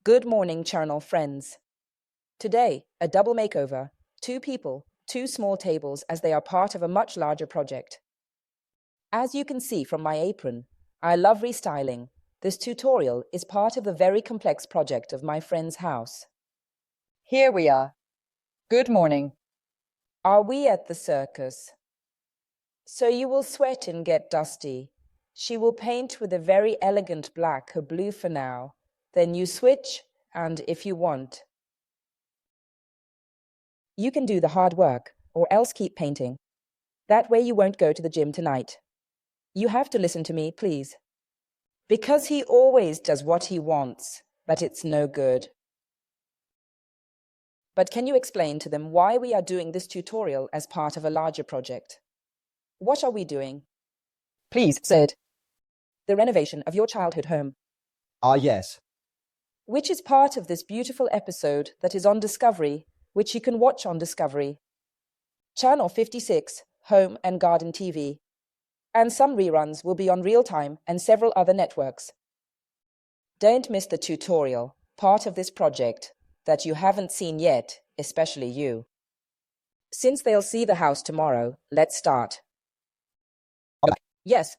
Good morning, channel friends. Today, a double makeover, 2 people, 2 small tables as they are part of a much larger project. As you can see from my apron, I love restyling. This tutorial is part of the very complex project of my friend's house. Here we are. Good morning. Are we at the circus? So you will sweat and get dusty. She will paint with a very elegant black or blue for now. Then you switch, and if you want, you can do the hard work, or else keep painting. That way you won't go to the gym tonight. You have to listen to me, please. Because he always does what he wants, but it's no good. But can you explain to them why we are doing this tutorial as part of a larger project? What are we doing? Please, Sid. The renovation of your childhood home. Yes. Which is part of this beautiful episode that is on Discovery, which you can watch on Discovery. Channel 56, Home and Garden TV. And some reruns will be on Real Time and several other networks. Don't miss the tutorial, part of this project, that you haven't seen yet, especially you. Since they'll see the house tomorrow, let's start. Yes.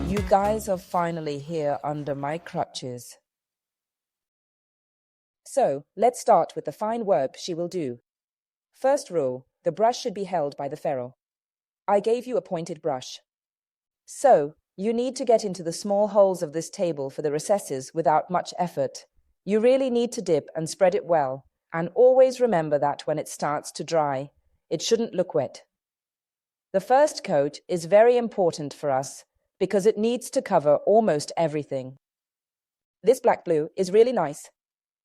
You guys are finally here under my crutches. So, let's start with the fine work she will do. First rule, the brush should be held by the ferrule. I gave you a pointed brush. So, you need to get into the small holes of this table for the recesses without much effort. You really need to dip and spread it well, and always remember that when it starts to dry, it shouldn't look wet. The first coat is very important for us, because it needs to cover almost everything. This black blue is really nice.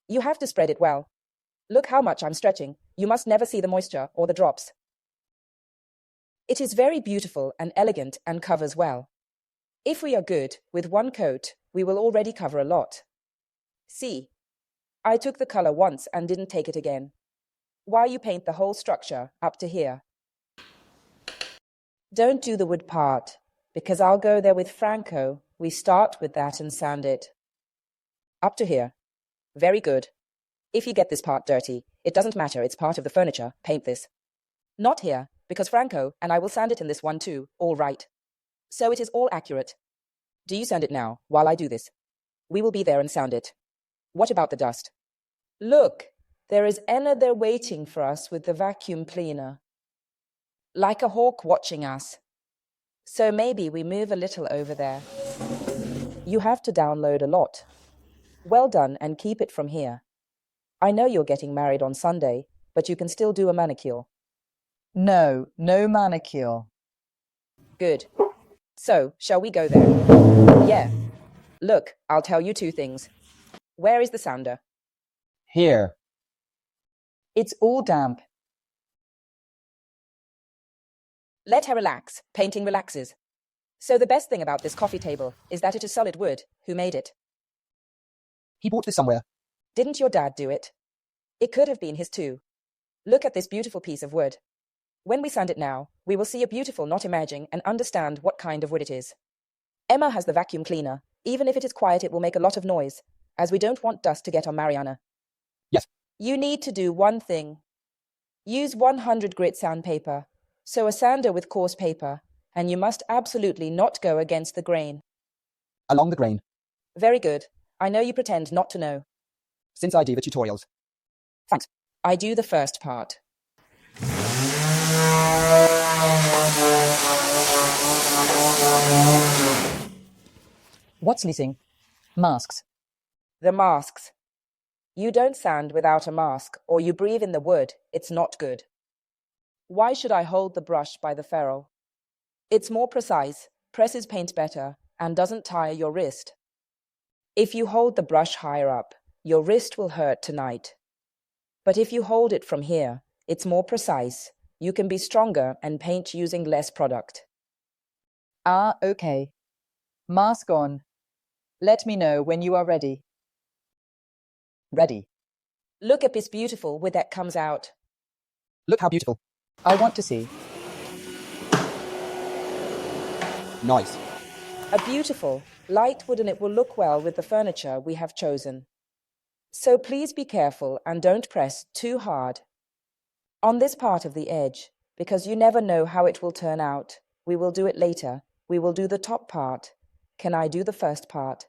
You have to spread it well. Look how much I'm stretching. You must never see the moisture or the drops. It is very beautiful and elegant and covers well. If we are good with one coat, we will already cover a lot. See, I took the color once and didn't take it again. While you paint the whole structure up to here. Don't do the wood part, because I'll go there with Franco. We start with that and sand it. Up to here. Very good. If you get this part dirty, it doesn't matter, it's part of the furniture, paint this. Not here, because Franco and I will sand it in this one too, all right. So it is all accurate. Do you sand it now, while I do this? We will be there and sound it. What about the dust? Look, there is Anna there waiting for us with the vacuum cleaner. Like a hawk watching us. So maybe we move a little over there. You have to download a lot. Well done, and keep it from here. I know you're getting married on Sunday, but you can still do a manicure. No manicure. Good. So, shall we go there? Yeah. Look, I'll tell you 2 things. Where is the sander? Here. It's all damp. Let her relax. Painting relaxes. So the best thing about this coffee table is that it is solid wood. Who made it? He bought this somewhere. Didn't your dad do it? It could have been his too. Look at this beautiful piece of wood. When we sand it now, we will see a beautiful knot emerging and understand what kind of wood it is. Emma has the vacuum cleaner. Even if it is quiet, it will make a lot of noise, as we don't want dust to get on Marianna. Yes. You need to do one thing. Use 100 grit sandpaper. So a sander with coarse paper, and you must absolutely not go against the grain. Along the grain. Very good. I know you pretend not to know. Since I do the tutorials. Thanks. I do the first part. What's missing? Masks. The masks. You don't sand without a mask, or you breathe in the wood. It's not good. Why should I hold the brush by the ferrule? It's more precise, presses paint better, and doesn't tire your wrist. If you hold the brush higher up, your wrist will hurt tonight. But if you hold it from here, it's more precise. You can be stronger and paint using less product. Ah, okay. Mask on. Let me know when you are ready. Ready. Look at this beautiful wood that comes out. Look how beautiful. I want to see. Nice. A beautiful, light wood, and it will look well with the furniture we have chosen. So please be careful and don't press too hard on this part of the edge, because you never know how it will turn out. We will do it later. We will do the top part. Can I do the first part?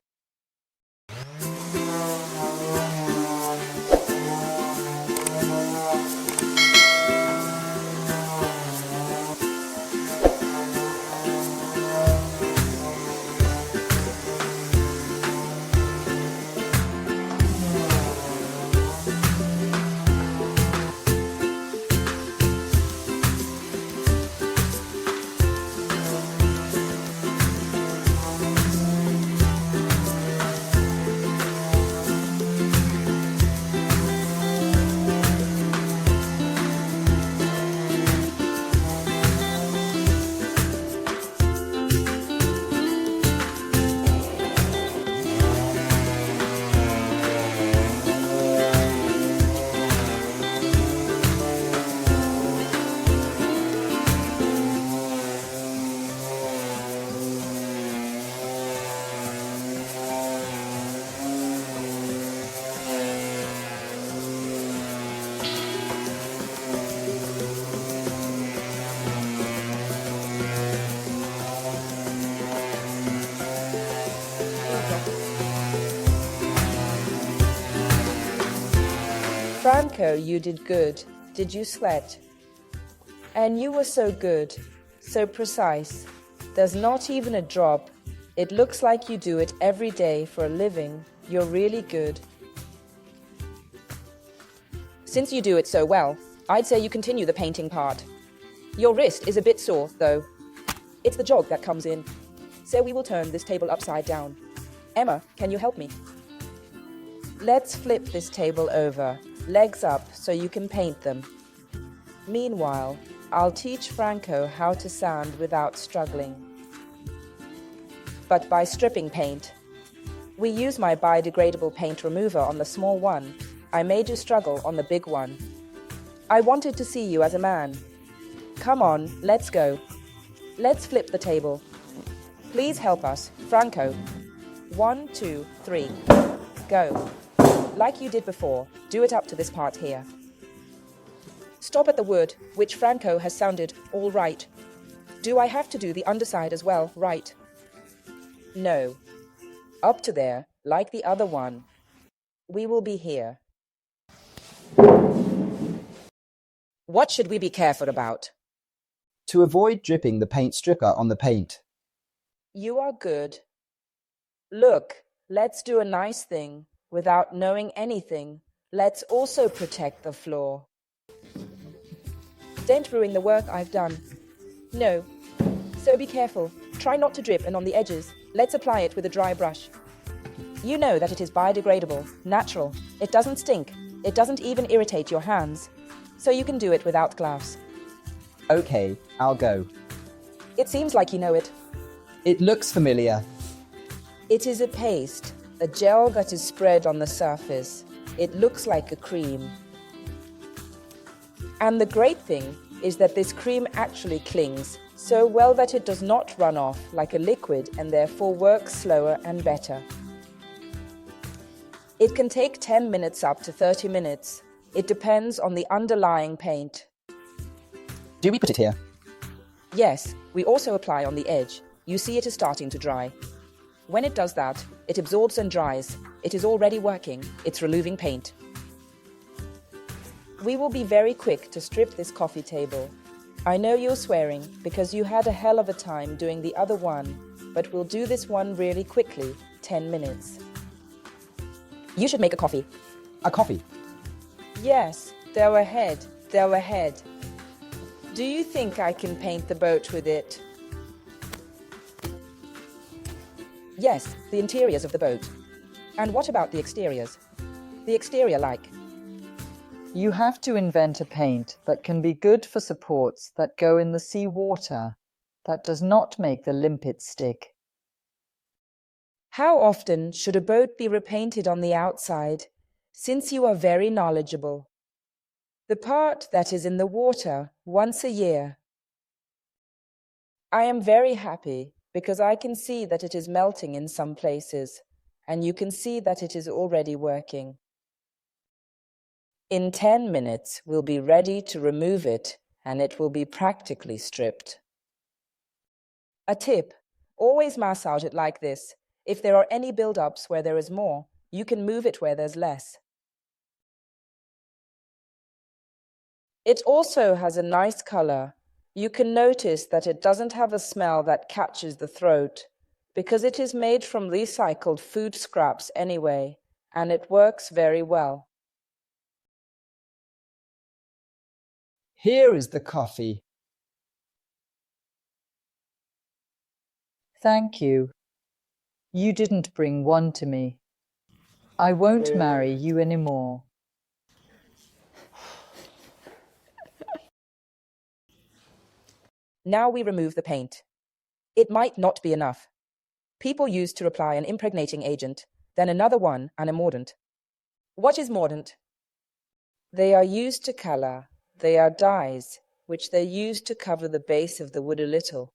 Franco, you did good. Did you sweat? And you were so good, so precise. There's not even a drop. It looks like you do it every day for a living. You're really good. Since you do it so well, I'd say you continue the painting part. Your wrist is a bit sore, though. It's the jog that comes in. So we will turn this table upside down. Emma, can you help me? Let's flip this table over, legs up, so you can paint them. Meanwhile, I'll teach Franco how to sand without struggling. But by stripping paint. We use my biodegradable paint remover on the small one. I made you struggle on the big one. I wanted to see you as a man. Come on, let's go. Let's flip the table. Please help us, Franco. 1, 2, 3. Go. Like you did before, do it up to this part here. Stop at the wood, which Franco has sounded all right. Do I have to do the underside as well, right? No. Up to there, like the other one. We will be here. What should we be careful about? To avoid dripping the paint stripper on the paint. You are good. Look, let's do a nice thing. Without knowing anything, let's also protect the floor. Don't ruin the work I've done. No. So be careful. Try not to drip, and on the edges, let's apply it with a dry brush. You know that it is biodegradable, natural. It doesn't stink. It doesn't even irritate your hands. So you can do it without gloves. Okay, I'll go. It seems like you know it. It looks familiar. It is a paste, a gel that is spread on the surface. It looks like a cream. And the great thing is that this cream actually clings so well that it does not run off like a liquid and therefore works slower and better. It can take 10 minutes up to 30 minutes. It depends on the underlying paint. Do we put it here? Yes, we also apply on the edge. You see it is starting to dry. When it does that, it absorbs and dries. It is already working. It's removing paint. We will be very quick to strip this coffee table. I know you're swearing because you had a hell of a time doing the other one, but we'll do this one really quickly, 10 minutes. You should make a coffee. A coffee. Yes, go ahead, go ahead. Do you think I can paint the boat with it? Yes, the interiors of the boat. And what about the exteriors? The exterior like? You have to invent a paint that can be good for supports that go in the sea water, that does not make the limpet stick. How often should a boat be repainted on the outside, since you are very knowledgeable? The part that is in the water once a year. I am very happy because I can see that it is melting in some places, and you can see that it is already working. In 10 minutes, we'll be ready to remove it, and it will be practically stripped. A tip: always mass out it like this. If there are any build-ups where there is more, you can move it where there's less. It also has a nice color. You can notice that it doesn't have a smell that catches the throat, because it is made from recycled food scraps anyway, and it works very well. Here is the coffee. Thank you. You didn't bring one to me. I won't marry you anymore. Now we remove the paint. It might not be enough. People used to apply an impregnating agent, then another one, and a mordant. What is mordant? They are used to color. They are dyes, which they use to cover the base of the wood a little.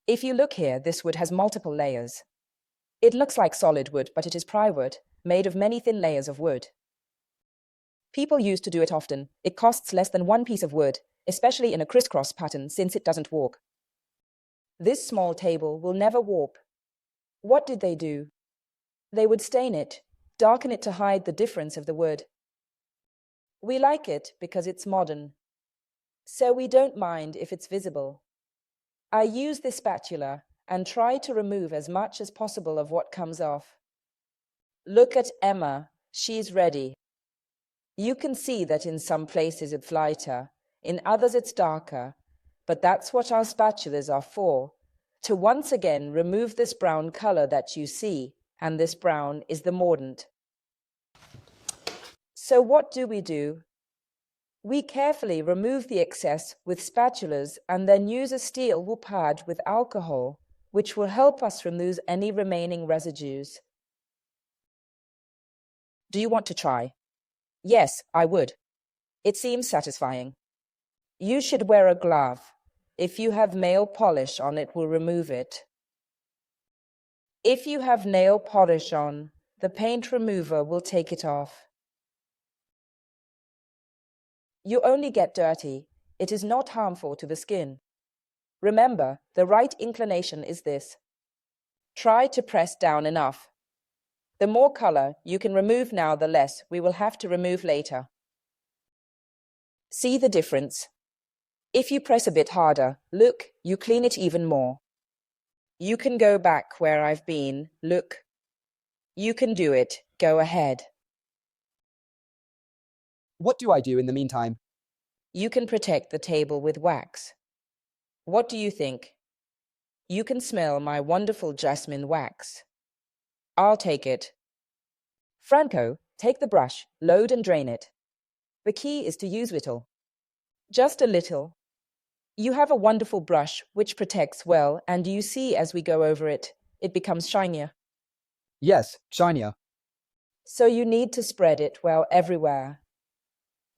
If you look here, this wood has multiple layers. It looks like solid wood, but it is plywood, made of many thin layers of wood. People used to do it often. It costs less than one piece of wood, especially in a crisscross pattern, since it doesn't warp. This small table will never warp. What did they do? They would stain it, darken it to hide the difference of the wood. We like it because it's modern, so we don't mind if it's visible. I use this spatula and try to remove as much as possible of what comes off. Look at Emma, she's ready. You can see that in some places it's lighter, in others it's darker, but that's what our spatulas are for, to once again remove this brown color that you see, and this brown is the mordant. So what do? We carefully remove the excess with spatulas and then use a steel wool pad with alcohol, which will help us remove any remaining residues. Do you want to try? Yes, I would. It seems satisfying. You should wear a glove. If you have nail polish on, it will remove it. If you have nail polish on, the paint remover will take it off. You only get dirty. It is not harmful to the skin. Remember, the right inclination is this. Try to press down enough. The more color you can remove now, the less we will have to remove later. See the difference? If you press a bit harder, look, you clean it even more. You can go back where I've been, look. You can do it, go ahead. What do I do in the meantime? You can protect the table with wax. What do you think? You can smell my wonderful Jasmine Wax. I'll take it. Franco, take the brush, load and drain it. The key is to use little. Just a little. You have a wonderful brush which protects well, and you see as we go over it, it becomes shinier. Yes, shinier. So you need to spread it well everywhere.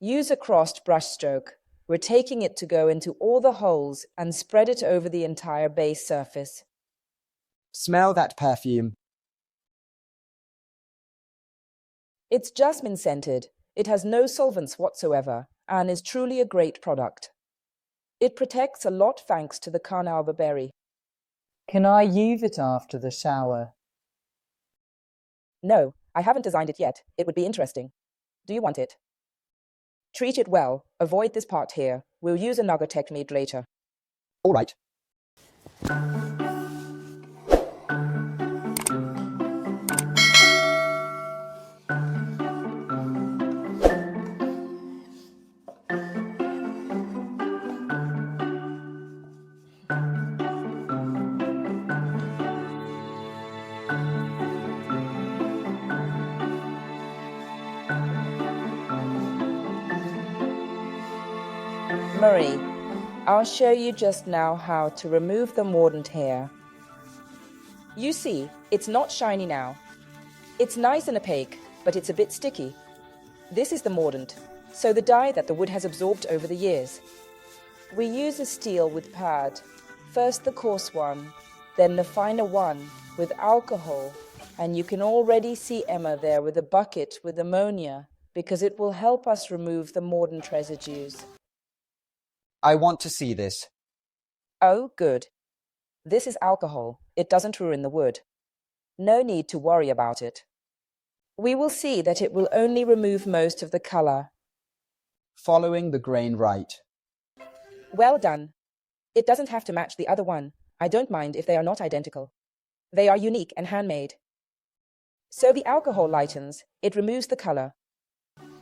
Use a crossed brush stroke. We're taking it to go into all the holes and spread it over the entire base surface. Smell that perfume. It's jasmine scented. It has no solvents whatsoever and is truly a great product. It protects a lot thanks to the carnauba berry. Can I use it after the shower? No, I haven't designed it yet. It would be interesting. Do you want it? Treat it well. Avoid this part here. We'll use another technique later. All right. Marie, I'll show you just now how to remove the mordant hair. You see, it's not shiny now. It's nice and opaque, but it's a bit sticky. This is the mordant, so the dye that the wood has absorbed over the years. We use a steel with pad, first the coarse one, then the finer one with alcohol, and you can already see Emma there with a bucket with ammonia because it will help us remove the mordant residues. I want to see this. Oh, good. This is alcohol. It doesn't ruin the wood. No need to worry about it. We will see that it will only remove most of the color. Following the grain right. Well done. It doesn't have to match the other one. I don't mind if they are not identical. They are unique and handmade. So the alcohol lightens. It removes the color.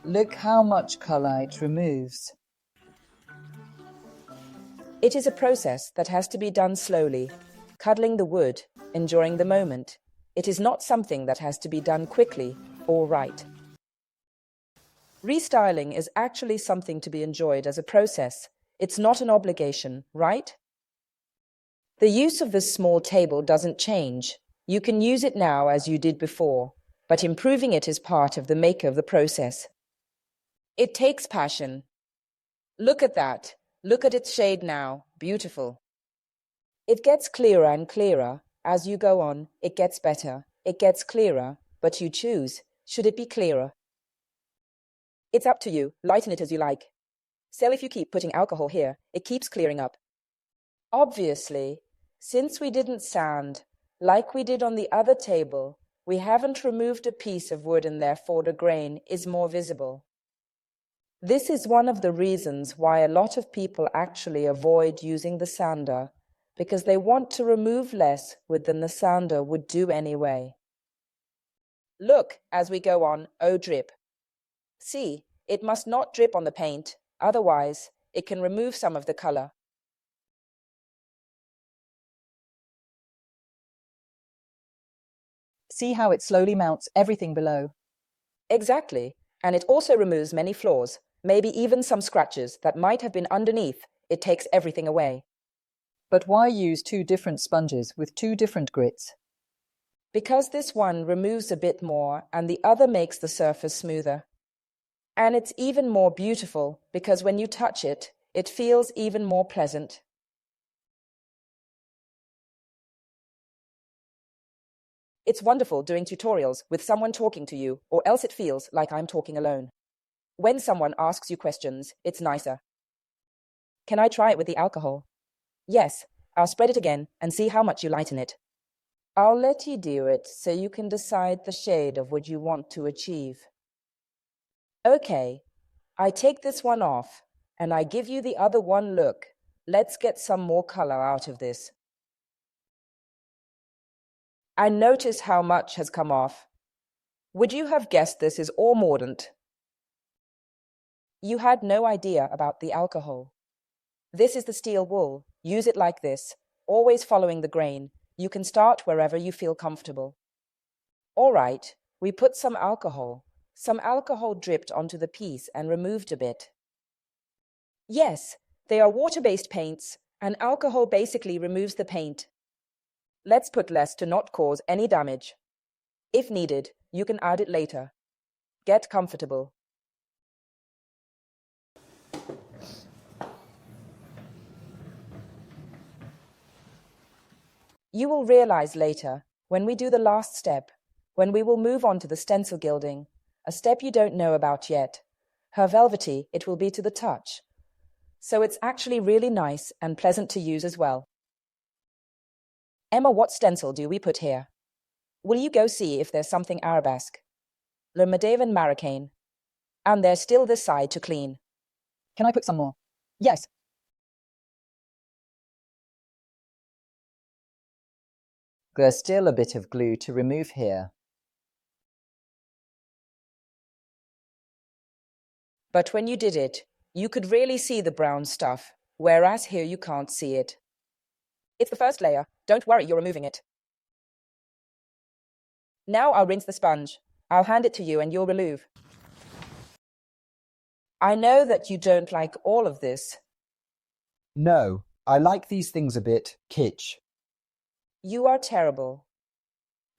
Look how much color it removes. It is a process that has to be done slowly, cuddling the wood, enjoying the moment. It is not something that has to be done quickly or right. Restyling is actually something to be enjoyed as a process. It's not an obligation, right? The use of this small table doesn't change. You can use it now as you did before, but improving it is part of the maker of the process. It takes passion. Look at that. Look at its shade now. Beautiful. It gets clearer and clearer. As you go on, it gets better. It gets clearer, but you choose. Should it be clearer? It's up to you. Lighten it as you like. So if you keep putting alcohol here, it keeps clearing up. Obviously, since we didn't sand, like we did on the other table, we haven't removed a piece of wood and therefore the grain is more visible. This is one of the reasons why a lot of people actually avoid using the sander, because they want to remove less wood than the sander would do anyway. Look, as we go on, oh drip. See, it must not drip on the paint, otherwise it can remove some of the color. See how it slowly mounts everything below. Exactly, and it also removes many flaws, maybe even some scratches that might have been underneath. It takes everything away. But why use two different sponges with two different grits? Because this one removes a bit more and the other makes the surface smoother. And it's even more beautiful because when you touch it, it feels even more pleasant. It's wonderful doing tutorials with someone talking to you, or else it feels like I'm talking alone. When someone asks you questions, it's nicer. Can I try it with the alcohol? Yes, I'll spread it again and see how much you lighten it. I'll let you do it so you can decide the shade of what you want to achieve. Okay, I take this one off and I give you the other one. Look, let's get some more color out of this. And notice how much has come off. Would you have guessed this is all mordant? You had no idea about the alcohol. This is the steel wool. Use it like this, always following the grain. You can start wherever you feel comfortable. All right, we put some alcohol. Some alcohol dripped onto the piece and removed a bit. Yes, they are water-based paints, and alcohol basically removes the paint. Let's put less to not cause any damage. If needed, you can add it later. Get comfortable. You will realize later, when we do the last step, when we will move on to the stencil gilding, a step you don't know about yet. How velvety it will be to the touch. So it's actually really nice and pleasant to use as well. Emma, what stencil do we put here? Will you go see if there's something arabesque? Le Mida and Marianna. And there's still this side to clean. Can I put some more? Yes. There's still a bit of glue to remove here. But when you did it, you could really see the brown stuff, whereas here you can't see it. It's the first layer. Don't worry, you're removing it. Now I'll rinse the sponge. I'll hand it to you and you'll remove. I know that you don't like all of this, No, I like these things a bit kitsch. You are terrible.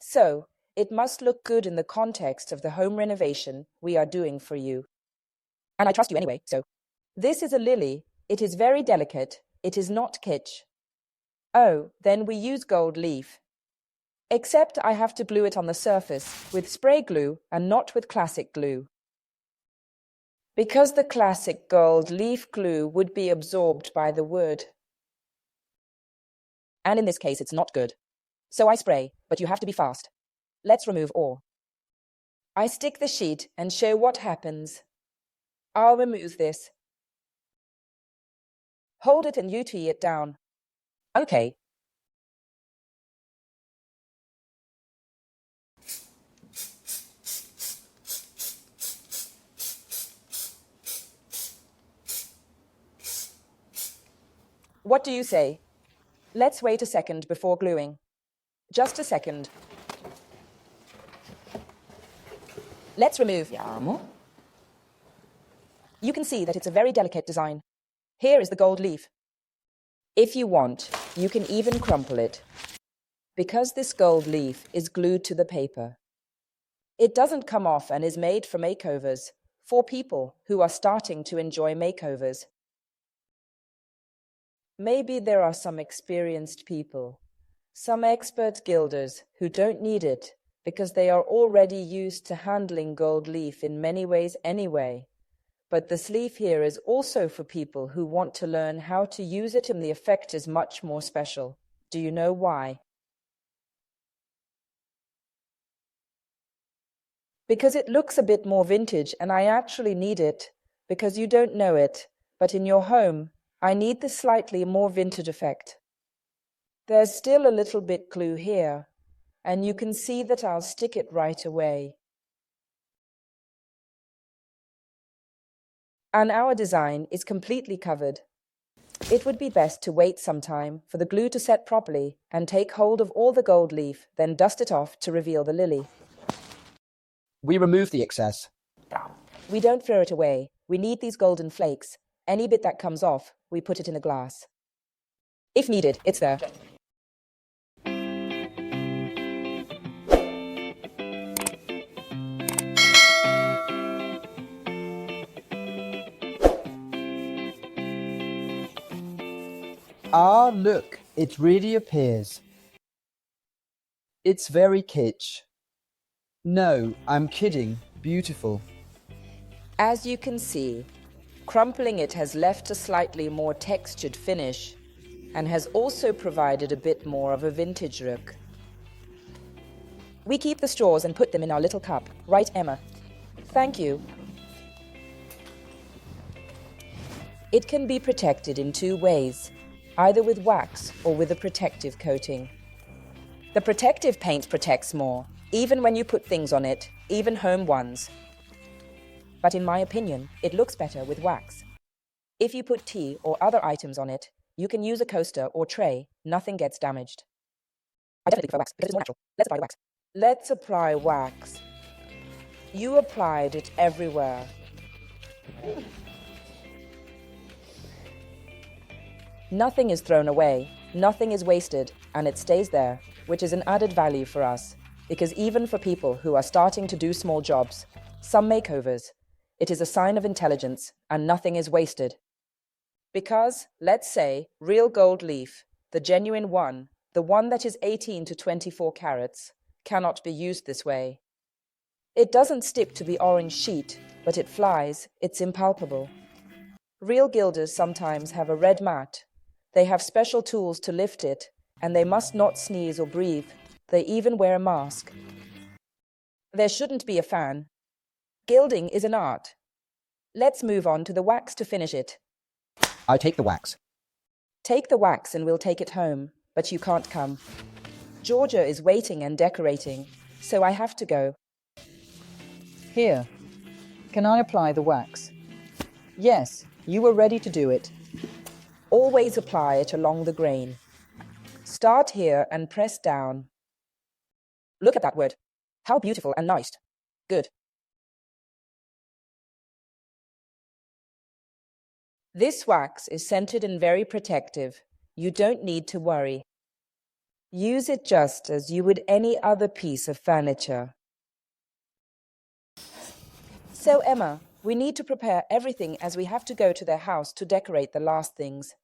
So, it must look good in the context of the home renovation we are doing for you. And I trust you anyway, so. This is a lily. It is very delicate. It is not kitsch. Oh, then we use gold leaf. Except I have to glue it on the surface with spray glue and not with classic glue. Because the classic gold leaf glue would be absorbed by the wood. And in this case, it's not good. So I spray, but you have to be fast. Let's remove all. I stick the sheet and show what happens. I'll remove this. Hold it and you tee it down. Okay. What do you say? Let's wait a second before gluing. Just a second. Let's remove. You can see that it's a very delicate design. Here is the gold leaf. If you want, you can even crumple it. Because this gold leaf is glued to the paper. It doesn't come off and is made for makeovers, for people who are starting to enjoy makeovers. Maybe there are some experienced people, some expert gilders who don't need it because they are already used to handling gold leaf in many ways anyway. But the sleeve here is also for people who want to learn how to use it, and the effect is much more special. Do you know why? Because it looks a bit more vintage, and I actually need it, because you don't know it, but in your home, I need the slightly more vintage effect. There's still a little bit glue here, and you can see that I'll stick it right away. And our design is completely covered. It would be best to wait some time for the glue to set properly and take hold of all the gold leaf, then dust it off to reveal the lily. We remove the excess. We don't throw it away. We need these golden flakes. Any bit that comes off, we put it in a glass. If needed, it's there. Ah, look, it really appears. It's very kitsch. No, I'm kidding. Beautiful. As you can see, crumpling it has left a slightly more textured finish and has also provided a bit more of a vintage look. We keep the straws and put them in our little cup, right, Emma? Thank you. It can be protected in two ways, either with wax or with a protective coating. The protective paint protects more, even when you put things on it, even home ones. But in my opinion, it looks better with wax. If you put tea or other items on it, you can use a coaster or tray, nothing gets damaged. I definitely prefer wax because it's more natural. Let's apply the wax. Let's apply wax. You applied it everywhere. Nothing is thrown away, nothing is wasted, and it stays there, which is an added value for us, because even for people who are starting to do small jobs, some makeovers, it is a sign of intelligence and nothing is wasted. Because, let's say, real gold leaf, the genuine one, the one that is 18 to 24 carats, cannot be used this way. It doesn't stick to the orange sheet, but it flies, it's impalpable. Real gilders sometimes have a red mat. They have special tools to lift it, and they must not sneeze or breathe. They even wear a mask. There shouldn't be a fan. Gilding is an art. Let's move on to the wax to finish it. I take the wax. Take the wax and we'll take it home, but you can't come. Georgia is waiting and decorating, so I have to go. Here. Can I apply the wax? Yes, you were ready to do it. Always apply it along the grain. Start here and press down. Look at that wood. How beautiful and nice. Good. This wax is scented and very protective. You don't need to worry. Use it just as you would any other piece of furniture. So, Emma, we need to prepare everything as we have to go to their house to decorate the last things.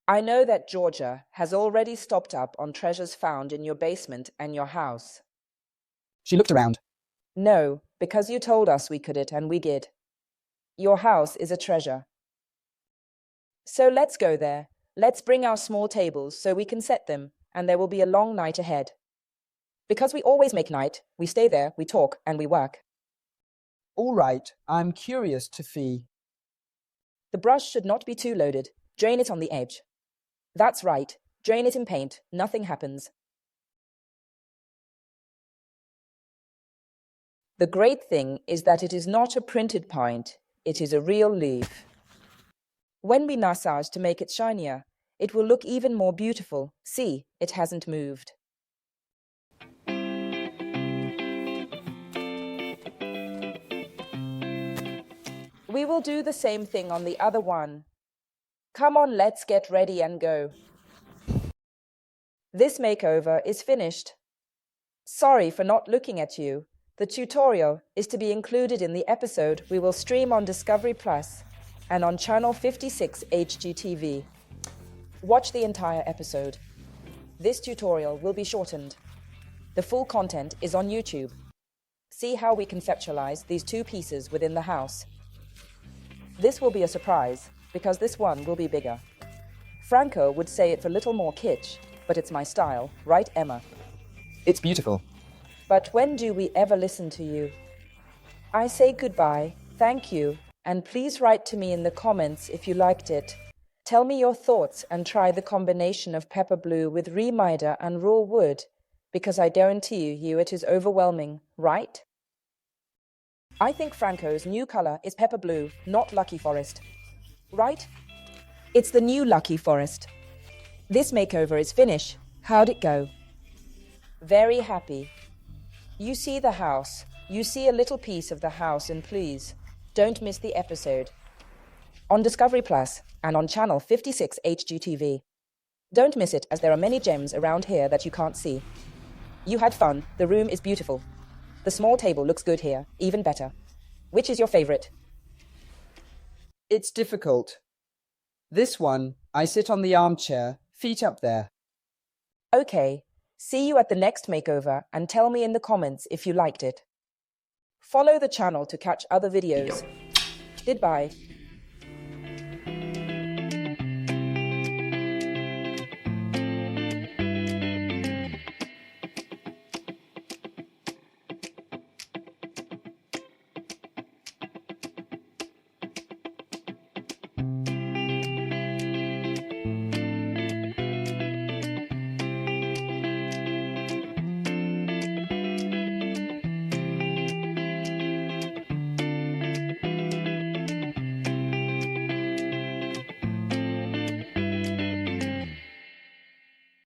I know that Georgia has already stocked up on treasures found in your basement and your house. She looked around. No, because you told us we could and we did. Your house is a treasure. So let's go there. Let's bring our small tables so we can set them, and there will be a long night ahead. Because we always make night, we stay there, we talk, and we work. All right, I'm curious to see. The brush should not be too loaded. Drain it on the edge. That's right. Drain it in paint. Nothing happens. The great thing is that it is not a printed paint. It is a real leaf. When we massage to make it shinier, it will look even more beautiful. See, it hasn't moved. We will do the same thing on the other one. Come on, let's get ready and go. This makeover is finished. Sorry for not looking at you. The tutorial is to be included in the episode we will stream on Discovery Plus and on channel 56 HGTV. Watch the entire episode. This tutorial will be shortened. The full content is on YouTube. See how we conceptualize these two pieces within the house. This will be a surprise, because this one will be bigger. Franco would say it's a little more kitsch, but it's my style, right, Emma? It's beautiful. But when do we ever listen to you? I say goodbye, thank you, and please write to me in the comments if you liked it. Tell me your thoughts and try the combination of pepper blue with Mida and raw wood, because I guarantee you it is overwhelming, right? I think Franco's new color is pepper blue, not Lucky Forest. Right? It's the new Lucky Forest. This makeover is finished. How'd it go? Very happy. You see the house. You see a little piece of the house, and please, don't miss the episode. On Discovery Plus and on channel 56 HGTV. Don't miss it, as there are many gems around here that you can't see. You had fun. The room is beautiful. The small table looks good here, even better. Which is your favorite? It's difficult. This one, I sit on the armchair, feet up there. Okay, see you at the next makeover and tell me in the comments if you liked it. Follow the channel to catch other videos. Goodbye.